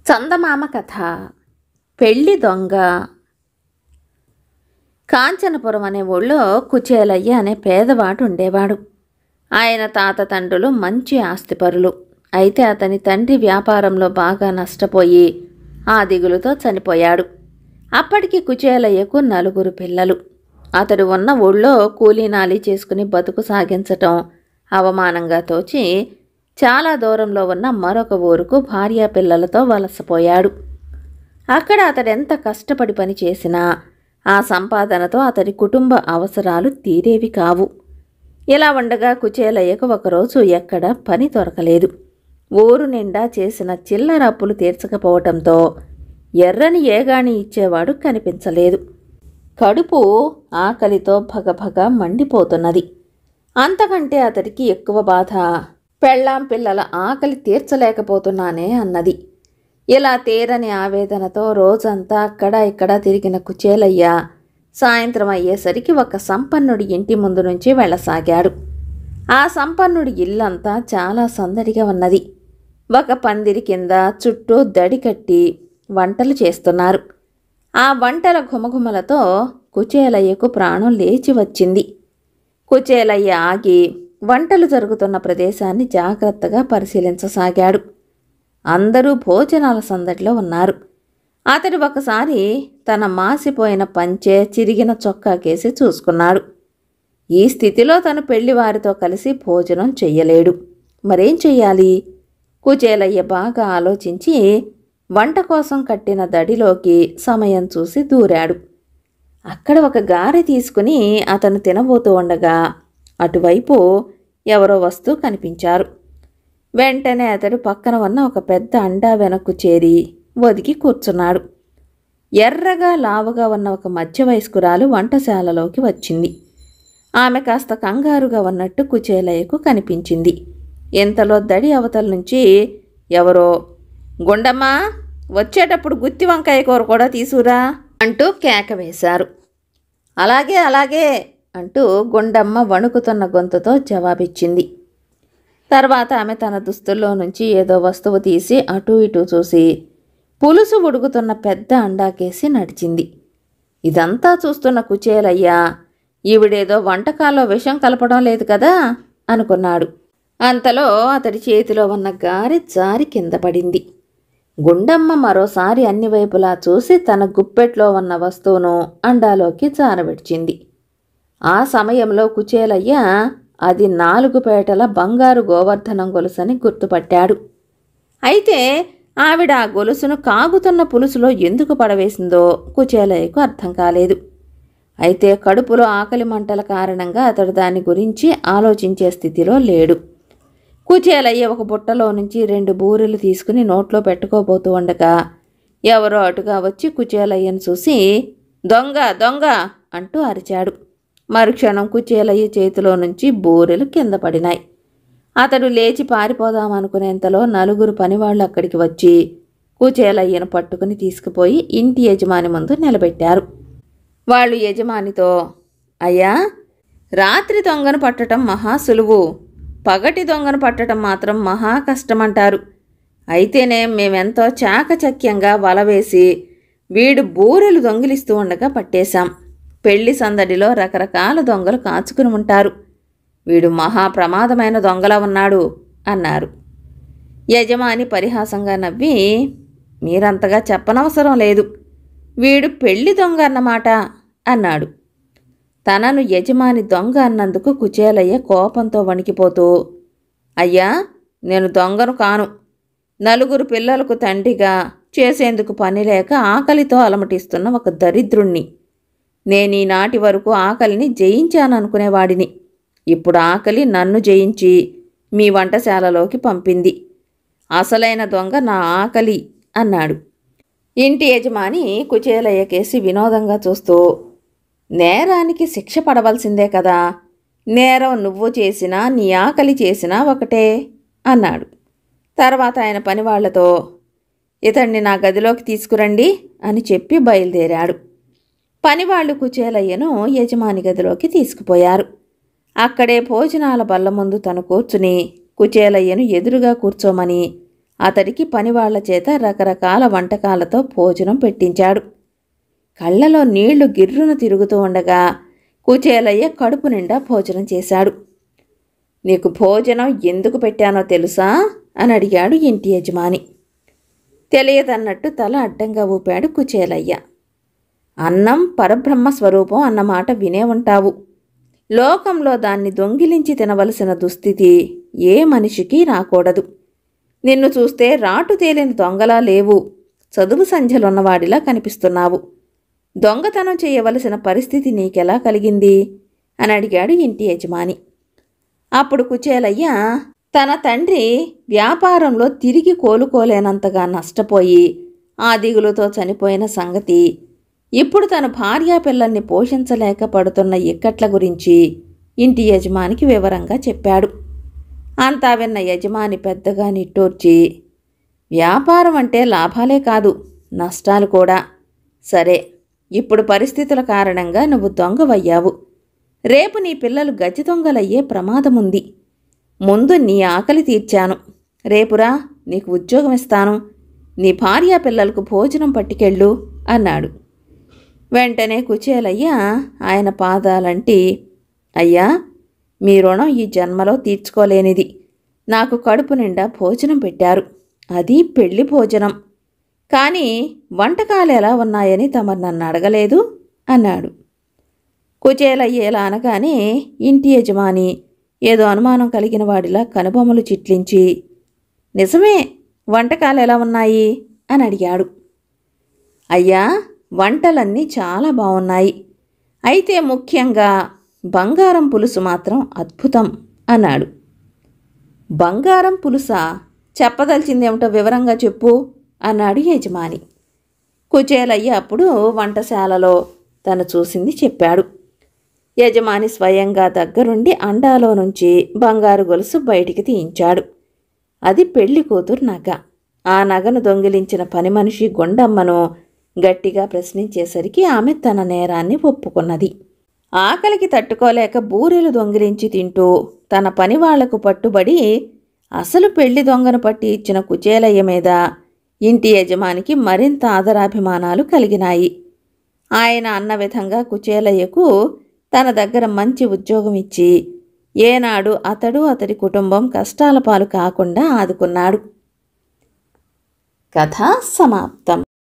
చందమామ కథ. పెళ్లి దొంగ. కాంచనపురం అనే ఊళ్ళో కుచేలయ్య అనే పేదవాడు ఉండేవాడు. ఆయన తాత తండ్రులు మంచి ఆస్తిపరులు. అయితే అతని తండ్రి వ్యాపారంలో బాగా నష్టపోయి ఆ దిగులుతో చనిపోయాడు. అప్పటికి కుచేలయ్యకు 4 పిల్లలు. అతడు ఉన్న ఊళ్ళో కూలీనాలి చేసుకుని బతుకు సాగించటం అవమానంగా తోచి చాలా దూరంలో ఉన్న మరొక ఊరుకు భార్యా పిల్లలతో వలసపోయాడు. అక్కడ అతడెంత కష్టపడి పని చేసినా ఆ సంపాదనతో అతడి కుటుంబ అవసరాలు తీరేవి కావు. ఇలా ఉండగా కుచేలయ్యకు ఒకరోజు ఎక్కడ పని దొరకలేదు. ఊరు నిండా చేసిన చిల్లర అప్పులు తీర్చకపోవటంతో ఎర్రని ఏగాని ఇచ్చేవాడు కనిపించలేదు. కడుపు ఆకలితో భగభగ మండిపోతున్నది. అంతకంటే అతడికి ఎక్కువ బాధ పెళ్ళాం పిల్లల ఆకలి తీర్చలేకపోతున్నానే అన్నది. ఇలా తీరని ఆవేదనతో రోజంతా అక్కడ ఇక్కడ తిరిగిన కుచేలయ్య సాయంత్రం అయ్యేసరికి ఒక సంపన్నుడి ఇంటి ముందు నుంచి వెళ్ళసాగాడు. ఆ సంపన్నుడి ఇల్లంతా చాలా సందడిగా ఉన్నది. ఒక పందిరి కింద చుట్టూ దడి కట్టి వంటలు చేస్తున్నారు. ఆ వంటల ఘుమఘుమలతో కుచేలయ్యకు ప్రాణం లేచి వచ్చింది. కుచేలయ్య ఆగి వంటలు జరుగుతున్న ప్రదేశాన్ని జాగ్రత్తగా పరిశీలించసాగాడు. అందరూ భోజనాల సందడిలో ఉన్నారు. అతడు ఒకసారి తన మాసిపోయిన పంచె చిరిగిన చొక్కాకేసి చూసుకున్నాడు. ఈ స్థితిలో తను పెళ్లివారితో కలిసి భోజనం చెయ్యలేడు. మరేం చెయ్యాలి? కుచేలయ్య బాగా ఆలోచించి వంట కోసం కట్టిన దడిలోకి సమయం చూసి దూరాడు. అక్కడ ఒక గారె తీసుకుని అతను తినబోతూ ఉండగా అటువైపు ఎవరో వస్తూ కనిపించారు. వెంటనే అతడు పక్కన ఉన్న ఒక పెద్ద అండా వెనక్కు చేరి ఒదిగి కూర్చున్నాడు. ఎర్రగా లావుగా ఉన్న ఒక మధ్య వయస్కురాలు వంటశాలలోకి వచ్చింది. ఆమె కాస్త కంగారుగా ఉన్నట్టు కుచేలయ్యకు కనిపించింది. ఇంతలో దడి అవతల నుంచి ఎవరో "గుండమ్మా, వచ్చేటప్పుడు గుత్తి వంకాయ కూర కూడా తీసుకురా" అంటూ కేక వేశారు. "అలాగే అలాగే" అంటూ గుండమ్మ వణుకుతున్న గొంతుతో జవాబిచ్చింది. తర్వాత ఆమె తన దుస్తుల్లో నుంచి ఏదో వస్తువు తీసి అటూ ఇటూ చూసి పులుసు ఉడుకుతున్న పెద్ద అండాకేసి నడిచింది. ఇదంతా చూస్తున్న కుచేలయ్య ఈవిడేదో వంటకాల్లో విషం కలపడం లేదు కదా అనుకున్నాడు. అంతలో అతడి చేతిలో ఉన్న గారె జారి కింద పడింది. గుండమ్మ మరోసారి అన్ని వైపులా చూసి తన గుప్పెట్లో ఉన్న వస్తువును అండాలోకి జారవిడిచింది. ఆ సమయంలో కుచేలయ్య అది 4 పేటల బంగారు గోవర్ధనం గొలుసని గుర్తుపట్టాడు. అయితే ఆవిడ ఆ గొలుసును కాగుతున్న పులుసులో ఎందుకు పడవేసిందో కుచేలయ్యకు అర్థం కాలేదు. అయితే కడుపులో ఆకలి మంటల కారణంగా అతడు దాని గురించి ఆలోచించే స్థితిలో లేడు. కుచేలయ్య ఒక బుట్టలో నుంచి 2 బూరెలు తీసుకుని నోట్లో పెట్టుకోబోతూ ఉండగా ఎవరో అటుగా వచ్చి కుచేలయ్యను చూసి "దొంగ దొంగ" అంటూ అరిచాడు. మరుక్షణం కుచేలయ్య చేతిలో నుంచి బూరెలు కింద పడినాయి. అతడు లేచి పారిపోదామనుకునేంతలో 4 పనివాళ్లు అక్కడికి వచ్చి కుచేలయ్యను పట్టుకుని తీసుకుపోయి ఇంటి యజమాని ముందు నిలబెట్టారు. వాళ్ళు యజమానితో "అయ్యా, రాత్రి దొంగను పట్టడం మహా సులువు, పగటి దొంగను పట్టడం మాత్రం మహా కష్టమంటారు. అయితేనే మేమెంతో చాకచక్యంగా వలవేసి వీడు బూరెలు దొంగిలిస్తూ ఉండగా పట్టేశాం. పెళ్లి సందడిలో రకరకాల దొంగలు కాచుకుని ఉంటారు. వీడు మహా ప్రమాదమైన దొంగలా ఉన్నాడు" అన్నారు. యజమాని పరిహాసంగా నవ్వి "మీరంతగా చెప్పనవసరం లేదు. వీడు పెళ్లి దొంగ అన్నమాట" అన్నాడు. తనను యజమాని దొంగ అన్నందుకు కుచేలయ్య కోపంతో వణికిపోతూ "అయ్యా, నేను దొంగను కాను. 4 పిల్లలకు తండ్రిగా చేసేందుకు పని లేక ఆకలితో అలమటిస్తున్న ఒక దరిద్రుణ్ణి. నేనీనాటి వరకు ఆకలిని జయించాననుకునేవాడిని. ఇప్పుడు ఆకలి నన్ను జయించి మీ వంటశాలలోకి పంపింది. అసలైన దొంగ నా ఆకలి" అన్నాడు. ఇంటి యజమాని కుచేలయ్య కేసి వినోదంగా చూస్తూ "నేరానికి శిక్ష పడవలసిందే కదా. నేరం నువ్వు చేసినా నీ ఆకలి చేసినా ఒకటే" అన్నాడు. తర్వాత ఆయన పనివాళ్లతో "ఇతన్ని నా గదిలోకి తీసుకురండి" అని చెప్పి బయలుదేరాడు. పనివాళ్లు కుచేలయ్యను యజమాని గదిలోకి తీసుకుపోయారు. అక్కడే భోజనాల బల్ల ముందు తను కూర్చుని కుచేలయ్యను ఎదురుగా కూర్చోమని అతడికి పనివాళ్ల చేత రకరకాల వంటకాలతో భోజనం పెట్టించాడు. కళ్ళలో నీళ్లు గిర్రున తిరుగుతూ ఉండగా కుచేలయ్య కడుపు నిండా భోజనం చేశాడు. నీకు భోజనం ఎందుకు పెట్టానో తెలుసా అని అడిగాడు ఇంటి యజమాని. తెలియదన్నట్టు తల అడ్డంగా ఊపాడు కుచేలయ్య. అన్నం పరబ్రహ్మ స్వరూపం అన్నమాట వినే ఉంటావు. లోకంలో దాన్ని దొంగిలించి తినవలసిన దుస్థితి ఏ మనిషికి రాకూడదు. నిన్ను చూస్తే రాటు తేలిన దొంగలా లేవు, చదువు సంధ్యలున్నవాడిలా కనిపిస్తున్నావు. దొంగతనం చేయవలసిన పరిస్థితి నీకెలా కలిగింది అని అడిగాడు ఇంటి యజమాని. అప్పుడు కుచేలయ్య తన తండ్రి వ్యాపారంలో తిరిగి కోలుకోలేనంతగా నష్టపోయి ఆ దిగులుతో చనిపోయిన సంగతి, ఇప్పుడు తన భార్యాపిల్లల్ని పోషించలేక పడుతున్న ఇక్కట్ల గురించి ఇంటి యజమానికి వివరంగా చెప్పాడు. అంతా విన్న యజమాని పెద్దగా నిట్టూర్చి, వ్యాపారం అంటే లాభాలే కాదు, నష్టాలు కూడా. సరే, ఇప్పుడు పరిస్థితుల కారణంగా నువ్వు దొంగవయ్యావు. రేపు నీ పిల్లలు గజ దొంగలయ్యే ప్రమాదముంది. ముందు నీ ఆకలి తీర్చాను, రేపురా నీకు ఉద్యోగం ఇస్తాను, నీ భార్యా పిల్లలకు భోజనం పట్టుకెళ్ళు అన్నాడు. వెంటనే కుచేలయ్య ఆయన పాదాలంటి, అయ్యా, మీ రుణం ఈ జన్మలో తీర్చుకోలేనిది. నాకు కడుపు నిండా భోజనం పెట్టారు, అది పెళ్లి భోజనం. కానీ వంటకాలు ఎలా ఉన్నాయని తమరు నన్ను అడగలేదు అన్నాడు. కుచేలయ్య ఇలా అనగానే ఇంటి యజమాని ఏదో అనుమానం కలిగిన వాడిలా కనుబొమ్మలు చిట్లించి, నిజమే, వంటకాలు ఎలా ఉన్నాయి అని అడిగాడు. అయ్యా, వంటలన్నీ చాలా బాగున్నాయి. అయితే ముఖ్యంగా బంగారం పులుసు మాత్రం అద్భుతం అన్నాడు. బంగారం పులుసా? చెప్పదలిచిందేమిటో వివరంగా చెప్పు అన్నాడు యజమాని. కుచేలయ్య అప్పుడు వంటశాలలో తను చూసింది చెప్పాడు. యజమాని స్వయంగా దగ్గరుండి అండాలో నుంచి బంగారు గొలుసు బయటికి తీయించాడు. అది పెళ్లి కూతురు నగ. ఆ నగను దొంగిలించిన పని మనిషి గొండమ్మను గట్టిగా ప్రశ్నించేసరికి ఆమె తన నేరాన్ని ఒప్పుకున్నది. ఆకలికి తట్టుకోలేక బూరెలు దొంగిలించి తింటూ తన పనివాళ్లకు పట్టుబడి అసలు పెళ్లి దొంగను పట్టి ఇచ్చిన కుచేలయ్య మీద ఇంటి యజమానికి మరింత ఆదరాభిమానాలు కలిగినాయి. ఆయన అన్న విధంగా కుచేలయ్యకు తన దగ్గర మంచి ఉద్యోగం ఇచ్చి ఏనాడు అతడు అతడి కుటుంబం కష్టాల పాలు కాకుండా ఆదుకున్నాడు. కథ సమాప్తం.